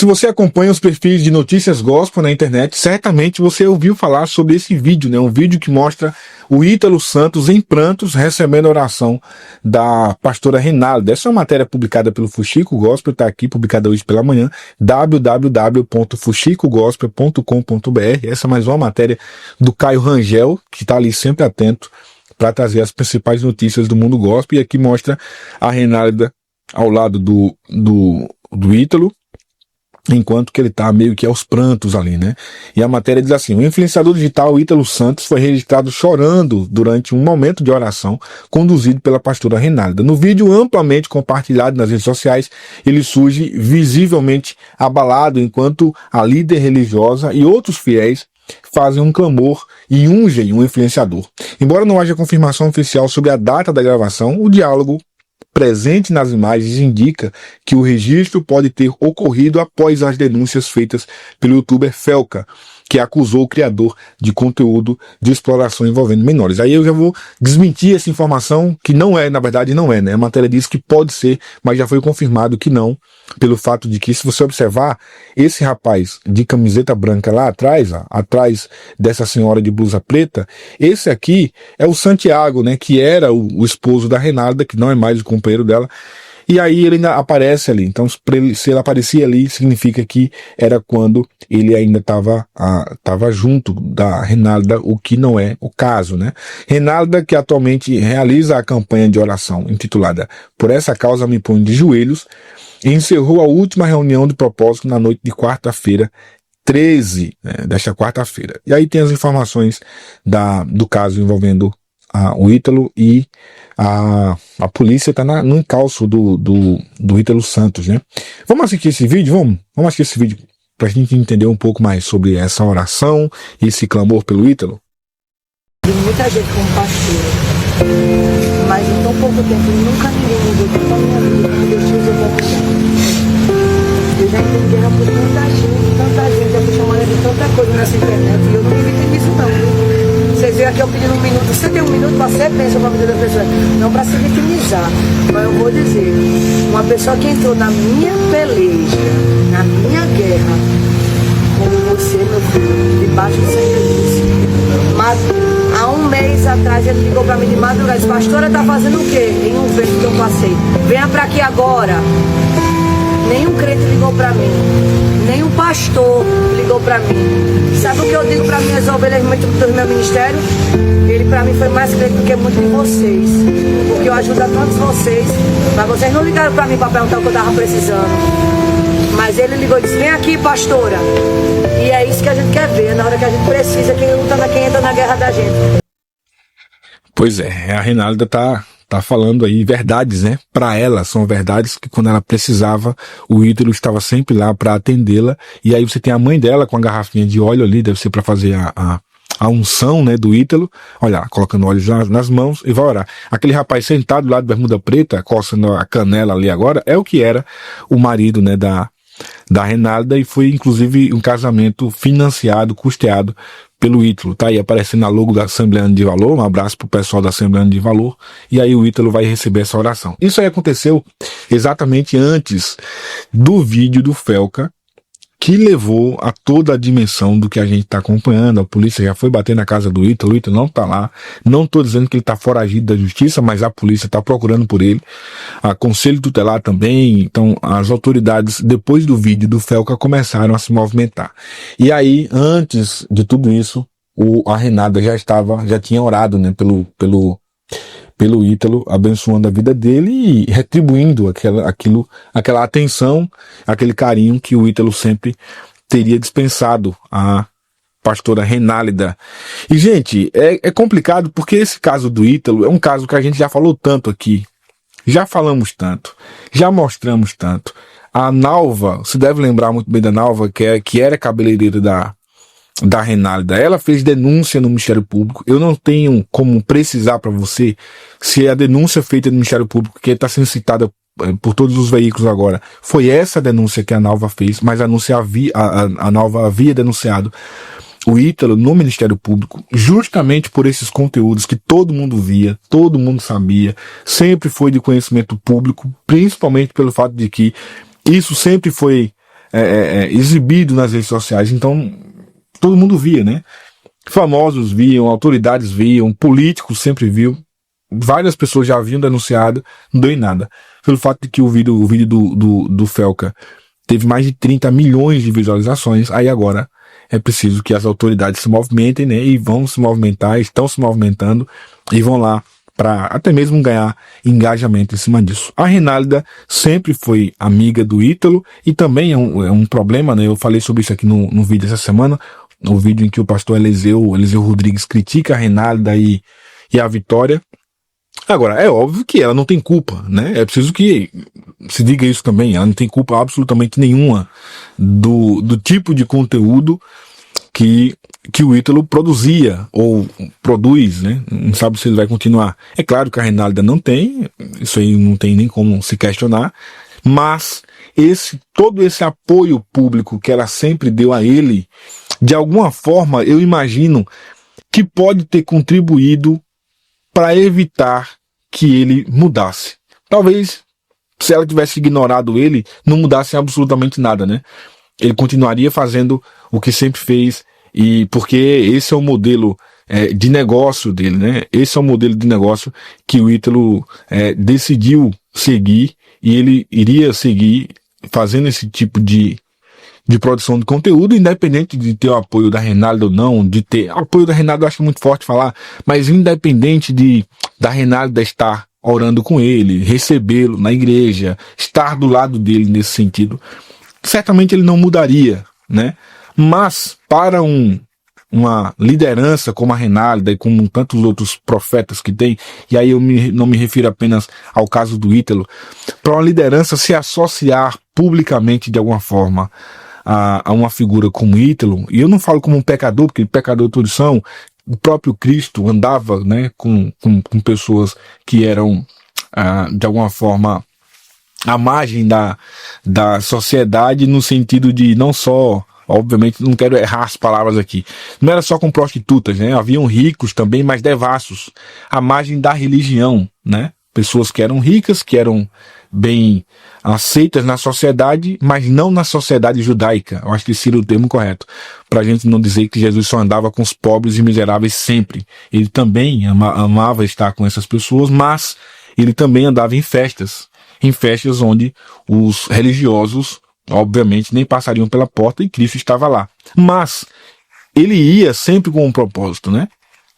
Se você acompanha os perfis de notícias gospel na internet, certamente você ouviu falar sobre esse vídeo, né? Um vídeo que mostra o Ítalo Santos em prantos recebendo a oração da pastora Renalda. Essa é uma matéria publicada pelo Fuxico Gospel, está aqui publicada hoje pela manhã, www.fuxicogospel.com.br. Essa é mais uma matéria do Caio Rangel, que está ali sempre atento para trazer as principais notícias do mundo gospel, e aqui mostra a Renalda ao lado do Ítalo, enquanto que ele está meio que aos prantos ali, né? E a matéria diz assim: o influenciador digital Ítalo Santos foi registrado chorando durante um momento de oração conduzido pela pastora Renalda. No vídeo amplamente compartilhado nas redes sociais, ele surge visivelmente abalado enquanto a líder religiosa e outros fiéis fazem um clamor e ungem o influenciador. Embora não haja confirmação oficial sobre a data da gravação, o diálogo presente nas imagens indica que o registro pode ter ocorrido após as denúncias feitas pelo youtuber Felca, que acusou o criador de conteúdo de exploração envolvendo menores. Aí eu já vou desmentir essa informação, que não é, na verdade não é, né? A matéria diz que pode ser, mas já foi confirmado que não, pelo fato de que, se você observar, esse rapaz de camiseta branca lá atrás, ó, atrás dessa senhora de blusa preta, esse aqui é o Santiago, né? Que era o esposo da Renalda, que não é mais o companheiro dela. E aí ele ainda aparece ali. Então, se ele aparecia ali, significa que era quando ele ainda estava junto da Renalda, o que não é o caso, né? Renalda, que atualmente realiza a campanha de oração intitulada Por Essa Causa Me Ponho de Joelhos, encerrou a última reunião de propósito na noite de quarta-feira, 13, né, desta quarta-feira. E aí tem as informações do caso envolvendo o Ítalo, e a polícia está no encalço do Ítalo Santos, né? Vamos assistir esse vídeo? Vamos assistir esse vídeo para a gente entender um pouco mais sobre essa oração e esse clamor pelo Ítalo. Tem muita gente como pastor, mas em tão pouco tempo nunca ninguém mudou tanto a minha vida como Deus te usou para mudar. Eu já entendi guerra por tanta gente, já fui chamada de tanta coisa nessa internet, e eu não me vivo isso não. Vocês veem aqui eu pedindo um minuto, você tem um minuto para ser bênção para a vida da pessoa, não para se vitimizar, mas eu vou dizer, uma pessoa que entrou na minha peleja, na minha guerra, como você, meu filho, debaixo do sacrifício, mas há um mês atrás ele ligou para mim de madrugada e disse: pastora, tá fazendo o quê? Em um vento que eu passei, venha para aqui agora. Nenhum crente ligou para mim, nenhum pastor ligou para mim. Sabe o que eu digo para minhas ovelhas muito do meu ministério? Ele para mim foi mais crente do que muitos de vocês, porque eu ajudo a todos vocês, mas vocês não ligaram para mim para perguntar o que eu estava precisando. Mas ele ligou e disse: vem aqui, pastora. E é isso que a gente quer ver, na hora que a gente precisa, quem entra na guerra da gente. Pois é, a Renalda tá falando aí verdades, né? Para ela, são verdades que quando ela precisava, o Ítalo estava sempre lá para atendê-la. E aí você tem a mãe dela com a garrafinha de óleo ali, deve ser para fazer a unção, né, do Ítalo. Olha, colocando óleo nas mãos e vai orar. Aquele rapaz sentado lá de bermuda preta, coçando a canela ali agora, é o que era o marido, né, da Renalda, e foi inclusive um casamento financiado, custeado pelo Ítalo. Tá aí aparecendo a logo da Assembleia de Valor. Um abraço pro pessoal da Assembleia de Valor. E aí o Ítalo vai receber essa oração. Isso aí aconteceu exatamente antes do vídeo do Felca, que levou a toda a dimensão do que a gente está acompanhando. A polícia já foi bater na casa do Ítalo, o Ítalo não está lá. Não estou dizendo que ele está foragido da justiça, mas a polícia está procurando por ele. A Conselho Tutelar também. Então as autoridades, depois do vídeo do Felca, começaram a se movimentar. E aí, antes de tudo isso, a Renalda já tinha orado, né, pelo Ítalo, abençoando a vida dele e retribuindo aquela atenção, aquele carinho que o Ítalo sempre teria dispensado à pastora Renalda. E, gente, é complicado porque esse caso do Ítalo é um caso que a gente já falou tanto aqui, já falamos tanto, já mostramos tanto. A Nalva, você deve lembrar muito bem da Nalva, que era cabeleireira da Renalda. Ela fez denúncia no Ministério Público. Eu não tenho como precisar para você se a denúncia feita no Ministério Público, que está sendo citada por todos os veículos agora, foi essa denúncia que a Nalva fez, mas a Nalva havia denunciado o Ítalo no Ministério Público justamente por esses conteúdos que todo mundo via, todo mundo sabia, sempre foi de conhecimento público, principalmente pelo fato de que isso sempre foi exibido nas redes sociais. Então, todo mundo via, né? Famosos viam, autoridades viam, políticos sempre viam. Várias pessoas já haviam denunciado, não deu em nada. Pelo fato de que o vídeo do Felca teve mais de 30 milhões de visualizações, aí agora é preciso que as autoridades se movimentem, né? E vão se movimentar, estão se movimentando e vão lá para até mesmo ganhar engajamento em cima disso. A Reinalda sempre foi amiga do Ítalo e também é um problema, né? Eu falei sobre isso aqui no vídeo essa semana, no vídeo em que o pastor Eliseu Rodrigues critica a Reinalda e a Vitória. Agora, é óbvio que ela não tem culpa, né? É preciso que se diga isso também. Ela não tem culpa absolutamente nenhuma do tipo de conteúdo que o Ítalo produzia ou produz, né? Não sabe se ele vai continuar. É claro que a Reinalda não tem, isso aí não tem nem como se questionar, mas todo esse apoio público que ela sempre deu a ele, de alguma forma, eu imagino que pode ter contribuído para evitar que ele mudasse. Talvez, se ela tivesse ignorado ele, não mudasse absolutamente nada, né? Ele continuaria fazendo o que sempre fez, e porque esse é o modelo de negócio dele, né? Esse é o modelo de negócio que o Ítalo decidiu seguir, e ele iria seguir fazendo esse tipo de produção de conteúdo, independente de ter o apoio da Reinalda ou não, de ter apoio da Reinalda eu acho muito forte falar, mas independente da Reinalda estar orando com ele, recebê-lo na igreja, estar do lado dele nesse sentido, certamente ele não mudaria, né? Mas para uma liderança como a Reinalda e como tantos outros profetas que tem, e aí eu não me refiro apenas ao caso do Ítalo, para uma liderança se associar publicamente de alguma forma a uma figura como Ítalo, e eu não falo como um pecador, porque pecador todos são, o próprio Cristo andava, né, com pessoas que eram de alguma forma à margem da sociedade, no sentido de não só, obviamente não quero errar as palavras aqui, não era só com prostitutas, né, haviam ricos também, mas devassos, à margem da religião, né, pessoas que eram ricas, que eram bem aceitas na sociedade, mas não na sociedade judaica. Eu acho que esse seria o termo correto, para a gente não dizer que Jesus só andava com os pobres e miseráveis sempre. Ele também amava estar com essas pessoas, mas ele também andava em festas onde os religiosos, obviamente, nem passariam pela porta, e Cristo estava lá. Mas ele ia sempre com um propósito, né?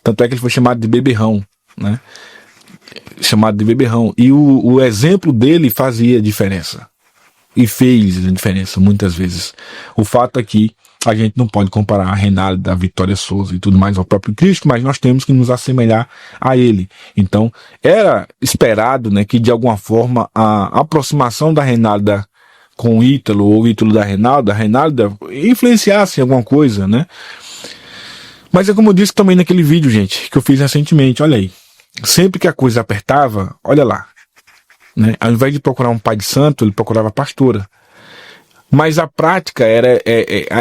Tanto é que ele foi chamado de beberrão, né? Chamado de beberrão. E o exemplo dele fazia diferença. E fez a diferença muitas vezes. O fato é que a gente não pode comparar a Reinalda, a Vitória Souza e tudo mais ao próprio Cristo, mas nós temos que nos assemelhar a ele. Então, era esperado, né, que de alguma forma a aproximação da Reinalda com o Ítalo, ou o Ítalo da Reinalda influenciasse alguma coisa, né? Mas é como eu disse também naquele vídeo, gente, que eu fiz recentemente, olha aí. Sempre que a coisa apertava, olha lá, né? Ao invés de procurar um pai de santo, ele procurava a pastora. Mas a prática era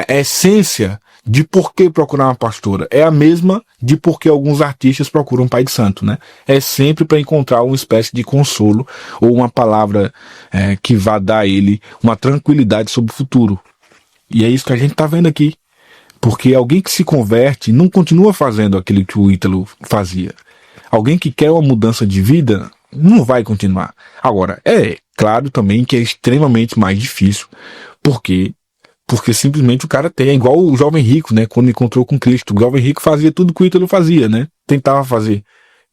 a essência de por que procurar uma pastora. É a mesma de por que alguns artistas procuram um pai de santo, né? É sempre para encontrar uma espécie de consolo ou uma palavra que vá dar a ele uma tranquilidade sobre o futuro. E é isso que a gente está vendo aqui. Porque alguém que se converte não continua fazendo aquilo que o Ítalo fazia. Alguém que quer uma mudança de vida não vai continuar. Agora, é claro também que é extremamente mais difícil, porque simplesmente o cara tem, é igual o jovem rico, né, quando encontrou com Cristo. O jovem rico fazia tudo que o Ítalo fazia, né, tentava fazer.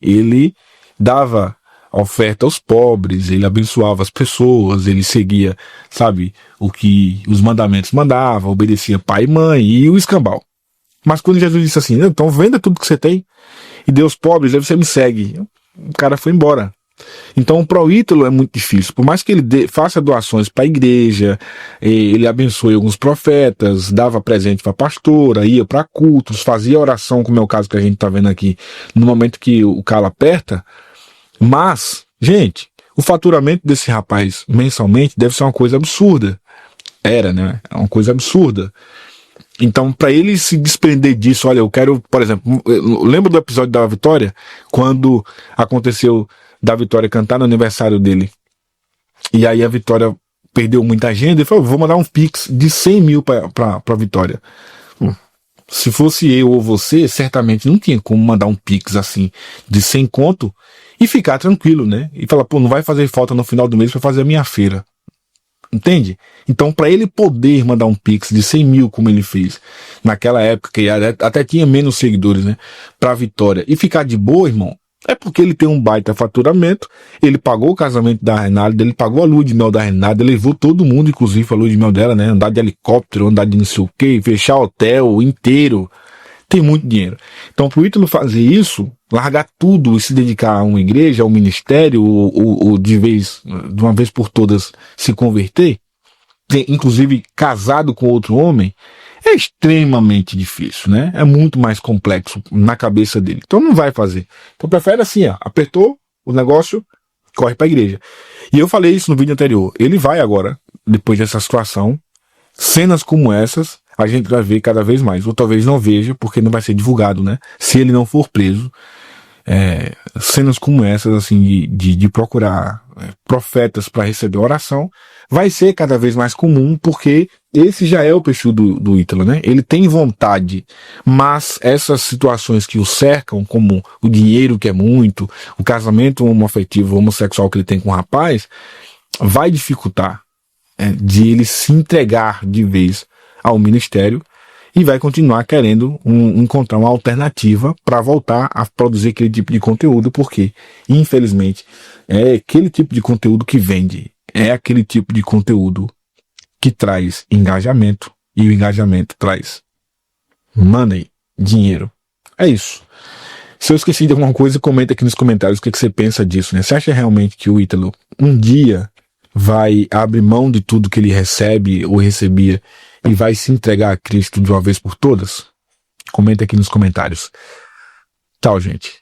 Ele dava oferta aos pobres, ele abençoava as pessoas, ele seguia, sabe, o que os mandamentos mandavam, obedecia pai e mãe e o escambau. Mas quando Jesus disse assim, então venda tudo que você tem e dê aos pobres, aí você me segue. O cara foi embora. Então para o Ítalo é muito difícil. Por mais que ele faça doações para a igreja, ele abençoe alguns profetas, dava presente para a pastora, ia para cultos, fazia oração, como é o caso que a gente está vendo aqui, no momento que o calo aperta. Mas, gente, o faturamento desse rapaz mensalmente deve ser uma coisa absurda. Era, né? É uma coisa absurda. Então, para ele se desprender disso, olha, eu quero, por exemplo, lembra do episódio da Vitória? Quando aconteceu da Vitória cantar no aniversário dele. E aí a Vitória perdeu muita agenda, ele falou, vou mandar um Pix de 100 mil pra Vitória. Se fosse eu ou você, certamente não tinha como mandar um Pix assim, de 100 conto, e ficar tranquilo, né? E falar, pô, não vai fazer falta no final do mês pra fazer a minha feira. Entende? Então, para ele poder mandar um Pix de 100 mil, como ele fez naquela época, que até tinha menos seguidores, né? Pra Vitória, e ficar de boa, irmão, é porque ele tem um baita faturamento, ele pagou o casamento da Renata, ele pagou a lua de mel da Renata, ele levou todo mundo, inclusive a lua de mel dela, né? Andar de helicóptero, andar de não sei o quê, fechar hotel inteiro. Tem muito dinheiro. Então, pro Ítalo fazer isso, largar tudo e se dedicar a uma igreja, a um ministério, ou de uma vez por todas se converter, inclusive casado com outro homem, é extremamente difícil, né? É muito mais complexo na cabeça dele. Então não vai fazer. Então prefere assim, ó, apertou o negócio, corre pra igreja. E eu falei isso no vídeo anterior. Ele vai agora, depois dessa situação, cenas como essas, a gente vai ver cada vez mais. Ou talvez não veja, porque não vai ser divulgado, né? Se ele não for preso. Cenas como essas, assim, de procurar profetas para receber oração, vai ser cada vez mais comum, porque esse já é o perfil do Ítalo, né? Ele tem vontade, mas essas situações que o cercam, como o dinheiro que é muito, o casamento homoafetivo, homossexual que ele tem com o rapaz, vai dificultar de ele se entregar de vez ao ministério, e vai continuar querendo encontrar uma alternativa para voltar a produzir aquele tipo de conteúdo, porque, infelizmente, é aquele tipo de conteúdo que vende, é aquele tipo de conteúdo que traz engajamento, e o engajamento traz money, dinheiro. É isso. Se eu esqueci de alguma coisa, comenta aqui nos comentários o que você pensa disso, né? Você acha realmente que o Ítalo um dia vai abrir mão de tudo que ele recebe ou recebia e vai se entregar a Cristo de uma vez por todas? Comenta aqui nos comentários. Tchau, gente.